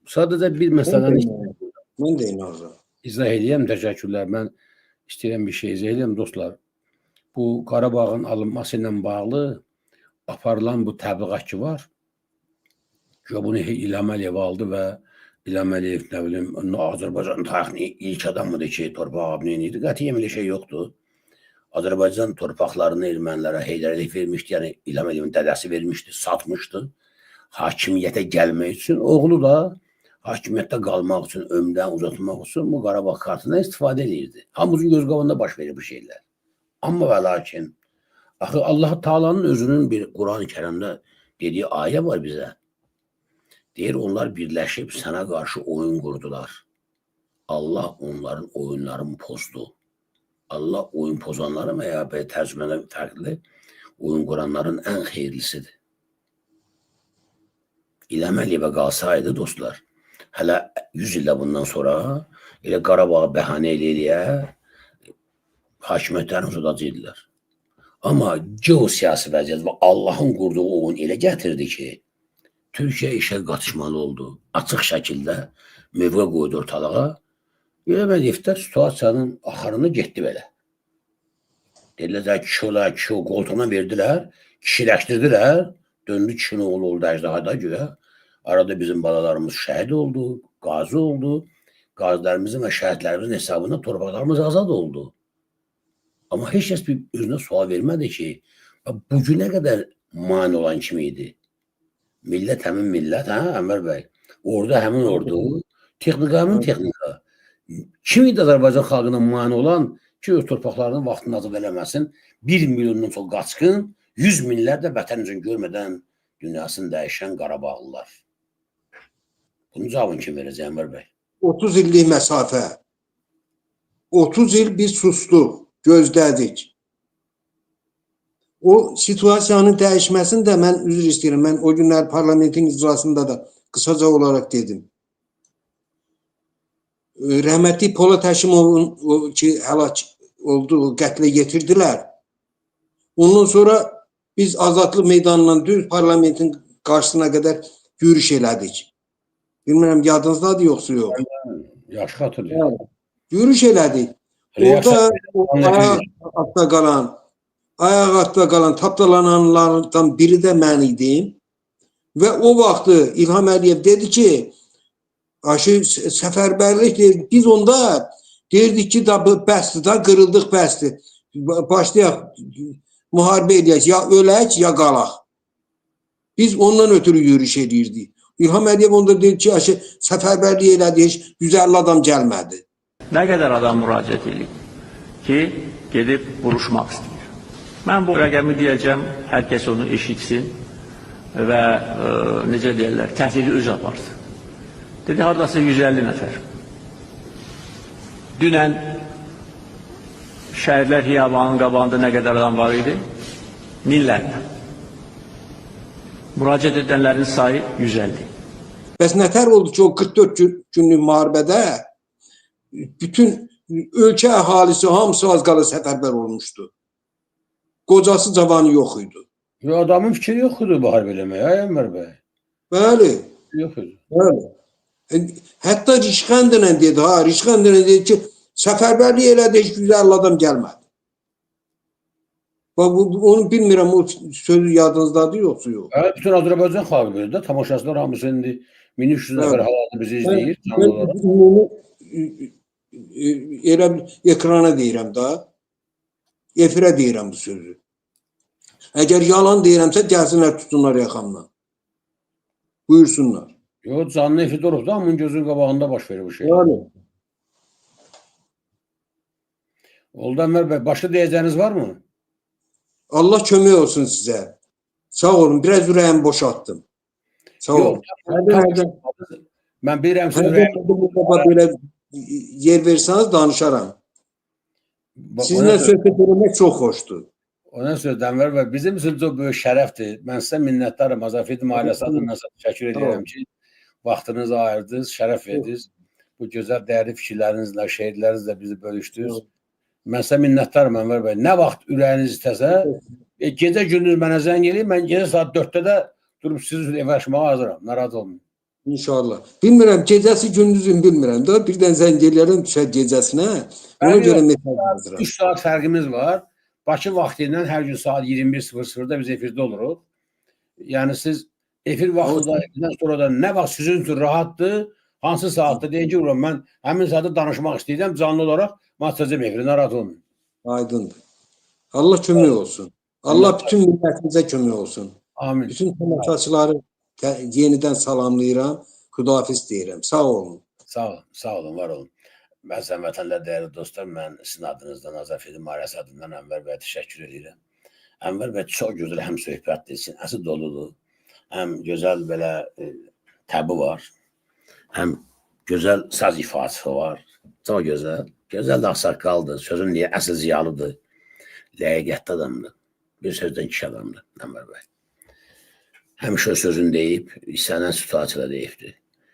Sadəcə bir məsələni Mən də inanıram. izah edeyim, təşəkkürlər. Mən istəyirəm bir şey izah edeyim, dostlar. Bu Qarabağın alınması ilə bağlı aparılan bu təbliğat ki var, bunu İlham Əliyev aldı və İlham Əliyev, nə bilim, Azərbaycan tarixinin ilk adamıdır ki, torpaq abinin idi. Qətiyyən elə şey yoxdur. Azərbaycan torpaqlarını ermənilərə Heydər Əliyev vermişdi, yəni İlham Əliyevin dədəsi vermişdi, satmışdı. Hakimiyyətə gəlmək üçün, oğlu da hakimiyyətdə qalmaq üçün, ömrdən uzatmaq üçün bu Qarabağ kartından istifadə edirdi. Hamımızın göz qabağında baş verir bu şeylər. Amma və lakin, axı Allah Taala'nın özünün bir Quran-ı Kərimdə dediyi ayə var bizə. Deyir, onlar birləşib sənə qarşı oyun qurdular. Allah onların oyunlarını pozdu. Allah oyun pozanların və ya tərcümədən fərqli oyun quranların ən xeyirlisidir. İlham Əliyevə qalsaydı, dostlar, hələ 100 ildə bundan sonra elə Qarabağı bəhanə eləyə hakimiyyətlərini uzadacaqdılar. Amma geosiyasi vəziyyət və Allahın qurduğu oyun elə gətirdi ki, Türkiyə işə qatışmalı oldu. Açıq şəkildə mövqe qoydu ortalığa. İlham Əliyevlər situasiyanın axarını getdi belə. Dedilər, kişi qoltuğuna verdilər, kişiləşdirdilər, döndü kişinin oğlu oldu əjdahada güya. Arada bizim balalarımız şəhid oldu, qazi oldu. Qazilərimizin və şəhidlərimizin hesabında torpaqlarımız azad oldu. Amma heç kəs bir özünə sual vermədi ki, bugünə qədər mani olan kimi idi. Millət həmin millət, Ənvər bəy, ordu həmin ordu, texnika həmin texnika. Kim idi Azərbaycan xalqına mani olan ki, öz torpaqlarının vaxtını azad eləməsin, 1 milyondan çox qaçqın, 100 minlər də vətən üçün görmədən dünyasını dəyişən Qarabağlılar. Bunun cavabını kim verəcək, Ənvər bəy? 30 illik məsafə. 30 il biz sustuq, gözlədik. O situasiyanın dəyişməsini də mən üzr istəyirəm. Mən o günlər parlamentin icrasında da qısaca olaraq dedim. Rəhmətli Polat Həşimovun ki, həlak oldu, qətlə yetirdilər. Ondan sonra biz Azadlıq meydanından düz parlamentin qarşısına qədər yürüyüş elədik. Bilmirəm, yadınızdadır yoxsa yox? Yaxşı xatırlayıram. Yürüyüş elədik. Orada ayaq altda qalan tapdalananlardan biri də mən idim. Və o vaxtı İlham Əliyev dedi ki, səfərbərlik deyir, biz onda deyirdik ki, bəsdir, da qırıldıq, bəsdir. Başlayaq, müharibə edək, ya ölək, ya qalaq. Biz ondan ötürü yürüyüş edirdik. İlham Əliyev onda dedi ki, səfərbərlik elədi, heç 150 adam gəlmədi. Nə qədər adam müraciət edib ki, gedib vuruşmaq istəyir. Mən bu rəqəmi deyəcəm, hər kəs onu eşitsin və necə deyirlər, təhlili öz aparsın. Dedi, haradasa 150 nəfər. Dünən şəhərlər xiyabanının qabağında nə qədər adam var idi? Minlərlə. Müraciət edənlərin sayı 150. Bəs nətər oldu ki, o 44 günlük müharibədə bütün ölkə əhalisi hamısı az qala səfərbər olmuşdu. Qocası cavanı yox idi. Adamın fikri yox idi müharibə eləməyə, Ənvər bəy. Bəli. Yox idi. Bəli. Hətta Rişxəndinə dedi, Rişxəndinə dedi ki, səfərbərlik elədi, heç 150 adam gəlmədi. Onu bilmirəm, o sözü yadınızdadır yoxsa yox. Bütün Azərbaycan xalqı bilir də, tamaşaçılar hamısı indi 1300 nəfər hal-hazırda bizi izləyir. Elə ekrana deyirəm da, efirə deyirəm bu sözü. Əgər yalan deyirəmsə, gəlsinlər tutunlar yaxamdan. Buyursunlar. Yox, canlı efirdə olub da, hamının gözünün qabağında baş verir bu şey. Yəni. Oldu Ənvər bəy, başqa deyəcəyiniz var mı? Allah kömək olsun sizə. Sağ olun, biraz ürəyimi boşaltdım. Sağ olun. Mən bilirəm sizin ürəyimi... Belə yer versəniz danışaram. Sizinlə söhbət etmək çox xoşdur. Ona söz Ənvər bəy, bizim üçün çox böyük şərəfdir. Mən sizə minnətdarım. Azərbaycan ailəsi adından təşəkkür edirəm ki, vaxtınızı ayırdınız, şərəf verdiniz. Bu gözəl dəyərli fikirlərinizlə, şeirlərinizlə bizi bölüşdünüz. Mən sizə minnətdarım Ənvər bəy. Nə vaxt ürəyiniz istəsə, gecə gündüz mənə zəng eləyib, mən gecə saat 4-də də durub sizin üçün evə açmağa hazıram. Narahat olmayın. İnşallah. Bilmirəm, gecəsi gündüzün bilmirəm da. Birdən zəng eləyərəm düşər gecəsinə. Ona Bəli, görə yox. mesaj yazıram. 3 saat fərqimiz var. Bakı vaxtı ilə hər gün saat 21:00-da biz efirdə oluruq. Yəni siz efir vaxtından sonra da nə vaxt sizin üçün rahatdır, hansı saatda deyin ki, mən həmin saatda danışmaq istəyirəm, canlı olaraq açacağam efiri, narahat olmayın. Aydındır. Allah kömək olsun. Allah bütün millətimizə kömək olsun. Amin. Bütün tamaşaçıları yenidən salamlayıram. Xudahafiz deyirəm. Sağ olun. Sağ olun, var olun. Məsələn, vətəndaşlar, dəyərli dostlar, mən sizin adınızdan, Azərfedin Mahriyası adından Ənvər bəyə təşəkkür edirəm. Ənvər bəy çox gözəl həm söhbətdir, sinəsi doludur, həm gözəl belə təbi var, həm gözəl saz ifadəsi var, çox gözəl. Gözəl də ağsaqqaldır, sözün niyə əsl ziyalıdır, ləqiqətli adamdır, bir sözdən kişi adamdır Ənvər bəy. Həmişə sözünü deyib, istənilən situasiyada deyibdir.